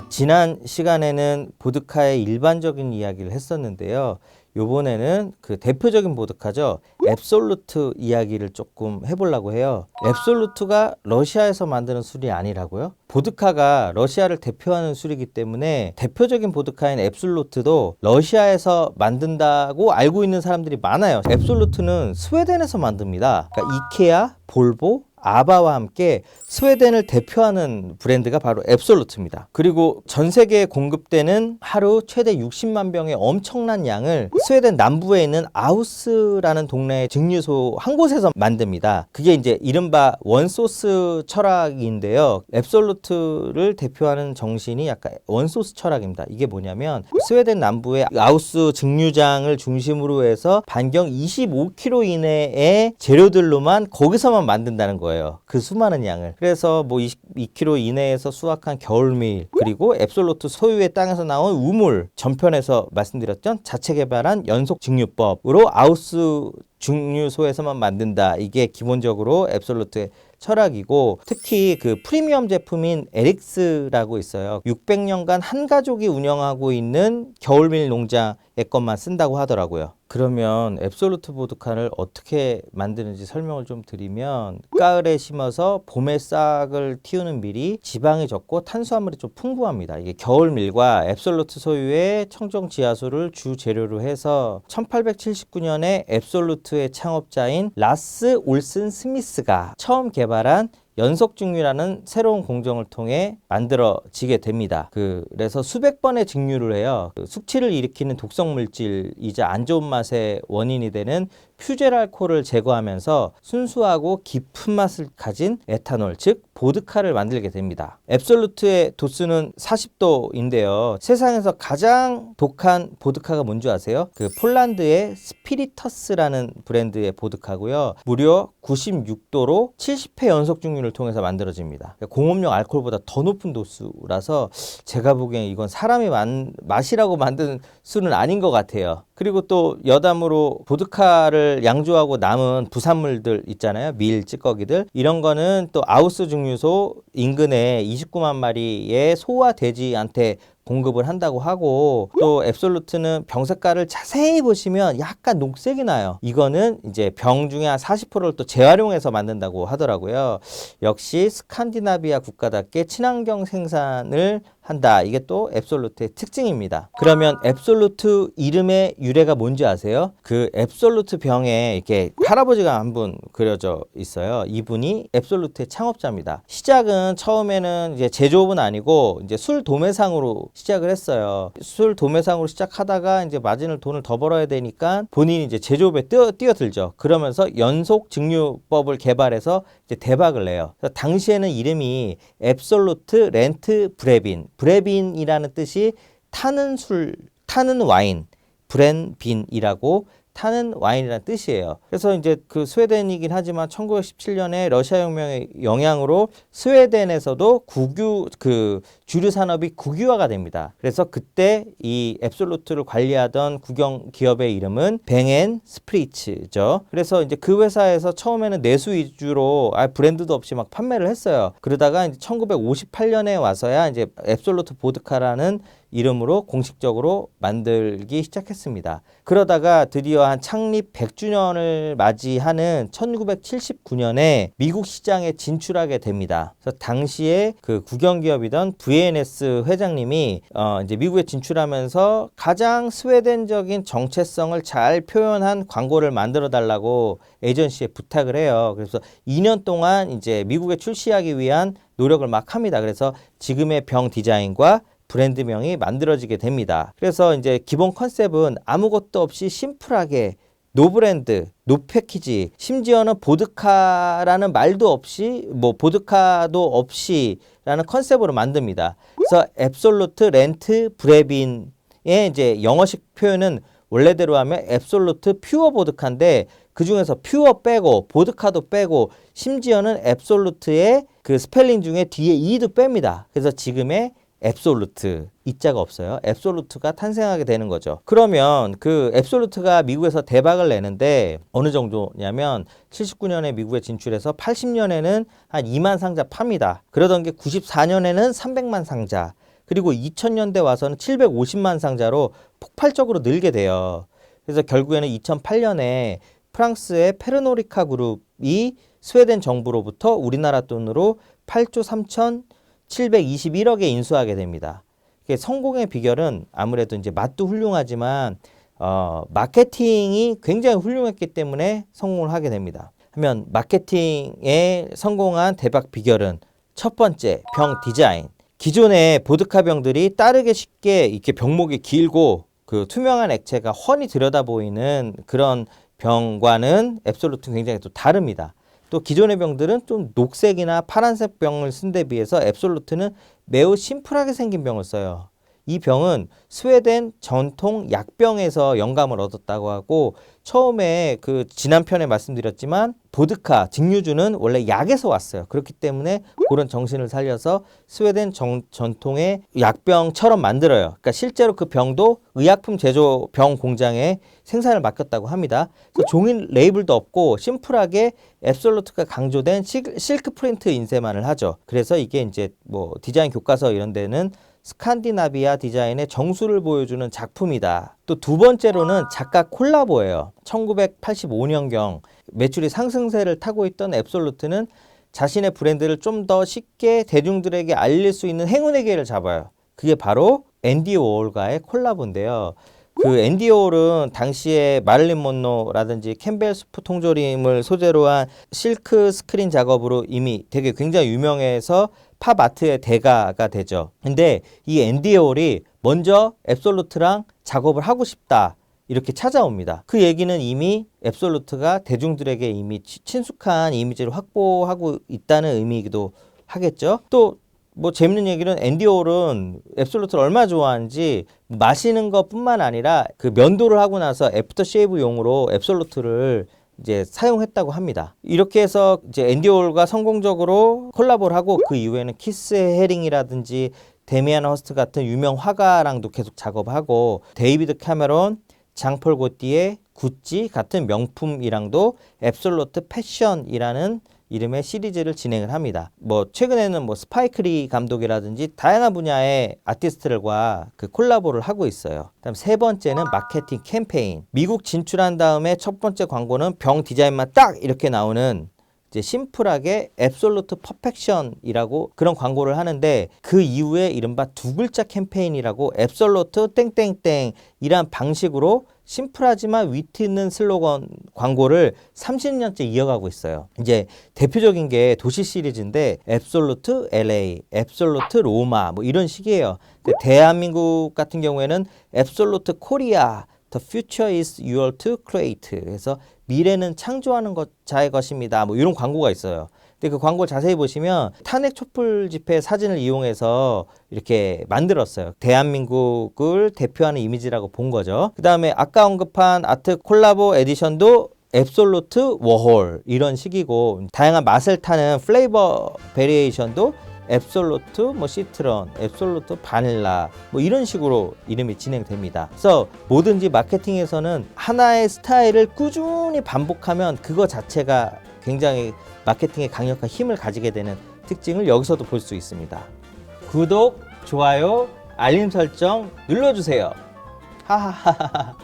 지난 시간에는 보드카의 일반적인 이야기를 했었는데요. 요번에는 그 대표적인 보드카죠. 앱솔루트 이야기를 조금 해보려고 해요. 앱솔루트가 러시아에서 만드는 술이 아니라고요? 보드카가 러시아를 대표하는 술이기 때문에 대표적인 보드카인 앱솔루트도 러시아에서 만든다고 알고 있는 사람들이 많아요. 앱솔루트는 스웨덴에서 만듭니다. 그러니까 이케아, 볼보, 아바와 함께 스웨덴을 대표하는 브랜드가 바로 앱솔루트입니다. 그리고 전 세계에 공급되는 하루 최대 60만 병의 엄청난 양을 스웨덴 남부에 있는 아우스라는 동네의 증류소 한 곳에서 만듭니다. 그게 이제 이른바 원소스 철학인데요. 앱솔루트를 대표하는 정신이 약간 원소스 철학입니다. 이게 뭐냐면 스웨덴 남부의 아우스 증류장을 중심으로 해서 반경 25km 이내의 재료들로만 거기서만 만든다는 거예요. 그 수많은 양을. 그래서 뭐 22km 이내에서 수확한 겨울밀, 그리고 앱솔루트 소유의 땅에서 나온 우물, 전편에서 말씀드렸죠. 자체 개발한 연속 증류법으로 아우스 증류소에서만 만든다. 이게 기본적으로 앱솔루트의 철학이고, 특히 그 프리미엄 제품인 에릭스라고 있어요. 600년간 한 가족이 운영하고 있는 겨울밀 농장의 것만 쓴다고 하더라고요. 그러면 앱솔루트 보드카를 어떻게 만드는지 설명을 좀 드리면, 가을에 심어서 봄에 싹을 틔우는 밀이 지방이 적고 탄수화물이 좀 풍부합니다. 이게 겨울밀과 앱솔루트 소유의 청정 지하수를 주 재료로 해서 1879년에 앱솔루트의 창업자인 라스 올슨 스미스가 처음 개발한 연속 증류라는 새로운 공정을 통해 만들어지게 됩니다. 그래서 수백 번의 증류를 해요. 숙취를 일으키는 독성 물질이자 안 좋은 맛의 원인이 되는 퓨젤알코올을 제거하면서 순수하고 깊은 맛을 가진 에탄올, 즉 보드카를 만들게 됩니다. 앱솔루트의 도수는 40도인데요. 세상에서 가장 독한 보드카가 뭔지 아세요? 그 폴란드의 스피리터스라는 브랜드의 보드카고요. 무려 96도로 70회 연속 증류를 통해서 만들어집니다. 공업용 알코올보다 더 높은 도수라서 제가 보기엔 이건 사람이 마시라고 만든 술은 아닌 것 같아요. 그리고 또 여담으로 보드카를 양조하고 남은 부산물들 있잖아요. 밀, 찌꺼기들. 이런 거는 또 아우스 증류소 인근에 29만 마리의 소와 돼지한테 공급을 한다고 하고, 또 앱솔루트는 병 색깔을 자세히 보시면 약간 녹색이 나요. 이거는 이제 병 중에 한 40%를 또 재활용해서 만든다고 하더라고요. 역시 스칸디나비아 국가답게 친환경 생산을 한다. 이게 또 앱솔루트의 특징입니다. 그러면 앱솔루트 이름의 유래가 뭔지 아세요? 그 앱솔루트 병에 이렇게 할아버지가 한 분 그려져 있어요. 이분이 앱솔루트의 창업자입니다. 시작은 처음에는 이제 제조업은 아니고 이제 술 도매상으로 시작을 했어요. 술 도매상으로 시작하다가 이제 돈을 더 벌어야 되니까 본인이 이제 제조업에 뛰어들죠. 그러면서 연속 증류법을 개발해서 이제 대박을 내요. 당시에는 이름이 앱솔루트 렌트 브레빈. 브레빈이라는 뜻이 타는 술, 타는 와인, 브렌빈이라고 타는 와인이라는 뜻이에요. 그래서 이제 그 스웨덴이긴 하지만 1917년에 러시아 혁명의 영향으로 스웨덴에서도 주류 산업이 국유화가 됩니다. 그래서 그때 이 앱솔루트를 관리하던 국영 기업의 이름은 뱅앤 스프리츠죠. 그래서 이제 그 회사에서 처음에는 내수 위주로 브랜드도 없이 막 판매를 했어요. 그러다가 이제 1958년에 와서야 이제 앱솔루트 보드카라는 이름으로 공식적으로 만들기 시작했습니다. 그러다가 드디어 한 창립 100주년을 맞이하는 1979년에 미국 시장에 진출하게 됩니다. 그래서 당시에 그 국영기업이던 VNS 회장님이 이제 미국에 진출하면서 가장 스웨덴적인 정체성을 잘 표현한 광고를 만들어 달라고 에이전시에 부탁을 해요. 그래서 2년 동안 이제 미국에 출시하기 위한 노력을 막 합니다. 그래서 지금의 병 디자인과 브랜드명이 만들어지게 됩니다. 그래서 이제 기본 컨셉은 아무것도 없이 심플하게 노 브랜드, 노 패키지, 심지어는 보드카라는 말도 없이 보드카도 없이라는 컨셉으로 만듭니다. 그래서 앱솔루트 렌트 브레빈의 이제 영어식 표현은 원래대로 하면 앱솔루트 퓨어 보드카인데, 그 중에서 퓨어 빼고 보드카도 빼고 심지어는 앱솔루트의 그 스펠링 중에 뒤에 e도 뺍니다. 그래서 지금의 앱솔루트, 이자가 없어요. 앱솔루트가 탄생하게 되는 거죠. 그러면 그 앱솔루트가 미국에서 대박을 내는데 어느 정도냐면 79년에 미국에 진출해서 80년에는 한 2만 상자 팝니다. 그러던 게 94년에는 300만 상자, 그리고 2000년대 와서는 750만 상자로 폭발적으로 늘게 돼요. 그래서 결국에는 2008년에 프랑스의 페르노리카 그룹이 스웨덴 정부로부터 우리나라 돈으로 8조 3,721억에 인수하게 됩니다. 성공의 비결은 아무래도 이제 맛도 훌륭하지만 마케팅이 굉장히 훌륭했기 때문에 성공을 하게 됩니다. 하면 마케팅에 성공한 대박 비결은 첫 번째, 병 디자인. 기존의 보드카 병들이 따르게 쉽게 이렇게 병목이 길고 그 투명한 액체가 훤히 들여다 보이는 그런 병과는 앱솔루트는 굉장히 또 다릅니다. 또 기존의 병들은 좀 녹색이나 파란색 병을 쓴 데 비해서 앱솔루트는 매우 심플하게 생긴 병을 써요. 이 병은 스웨덴 전통 약병에서 영감을 얻었다고 하고, 처음에 그 지난 편에 말씀드렸지만 보드카, 증류주는 원래 약에서 왔어요. 그렇기 때문에 그런 정신을 살려서 스웨덴 전통의 약병처럼 만들어요. 그러니까 실제로 그 병도 의약품 제조 병 공장에 생산을 맡겼다고 합니다. 그래서 종이 레이블도 없고 심플하게 앱솔루트가 강조된 실크 프린트 인쇄만을 하죠. 그래서 이게 이제 뭐 디자인 교과서 이런 데는 스칸디나비아 디자인의 정수를 보여주는 작품이다. 또 두 번째로는 작가 콜라보예요. 1985년경 매출이 상승세를 타고 있던 앱솔루트는 자신의 브랜드를 좀 더 쉽게 대중들에게 알릴 수 있는 행운의 기회를 잡아요. 그게 바로 앤디 워홀과의 콜라보인데요. 그 앤디 워홀은 당시에 마릴린 먼로라든지 캠벨 수프 통조림을 소재로 한 실크 스크린 작업으로 이미 되게 굉장히 유명해서 팝 아트의 대가가 되죠. 근데 이 앤디 워홀이 먼저 앱솔루트랑 작업을 하고 싶다, 이렇게 찾아옵니다. 그 얘기는 이미 앱솔루트가 대중들에게 이미 친숙한 이미지를 확보하고 있다는 의미이기도 하겠죠. 또 뭐 재밌는 얘기는 앤디 워홀은 앱솔루트를 얼마나 좋아하는지 마시는 것뿐만 아니라 그 면도를 하고 나서 애프터 쉐이브용으로 앱솔루트를 이제 사용했다고 합니다. 이렇게 해서 이제 앤디 워홀과 성공적으로 콜라보를 하고, 그 이후에는 키스 헤링이라든지 데미안 허스트 같은 유명 화가랑도 계속 작업하고, 데이비드 캐메론, 장폴 고띠에, 구찌 같은 명품이랑도 앱솔루트 패션이라는 이름의 시리즈를 진행을 합니다. 뭐 최근에는 뭐 스파이크리 감독이라든지 다양한 분야의 아티스트들과 그 콜라보를 하고 있어요. 그다음 세 번째는 마케팅 캠페인. 미국 진출한 다음에 첫 번째 광고는 병 디자인만 딱 이렇게 나오는 이제 심플하게 앱솔루트 퍼펙션이라고 그런 광고를 하는데, 그 이후에 이른바 두 글자 캠페인이라고 앱솔루트 땡땡땡 이란 방식으로 심플하지만 위트 있는 슬로건 광고를 30년째 이어가고 있어요. 이제 대표적인 게 도시 시리즈인데 앱솔루트 LA, 앱솔루트 로마 뭐 이런 식이에요. 대한민국 같은 경우에는 앱솔루트 코리아, The future is your to create. 그래서 미래는 창조하는 자의 것입니다. 뭐 이런 광고가 있어요. 근데 그 광고를 자세히 보시면 탄핵 촛불 집회 사진을 이용해서 이렇게 만들었어요. 대한민국을 대표하는 이미지라고 본 거죠. 그 다음에 아까 언급한 아트 콜라보 에디션도 앱솔루트 워홀 이런 식이고, 다양한 맛을 타는 플레이버 베리에이션도 앱솔루트 뭐 시트런, 앱솔루트 바닐라 뭐 이런 식으로 이름이 진행됩니다. 그래서 뭐든지 마케팅에서는 하나의 스타일을 꾸준히 반복하면 그거 자체가 굉장히 마케팅에 강력한 힘을 가지게 되는 특징을 여기서도 볼 수 있습니다. 구독, 좋아요, 알림 설정 눌러주세요. 하하하하.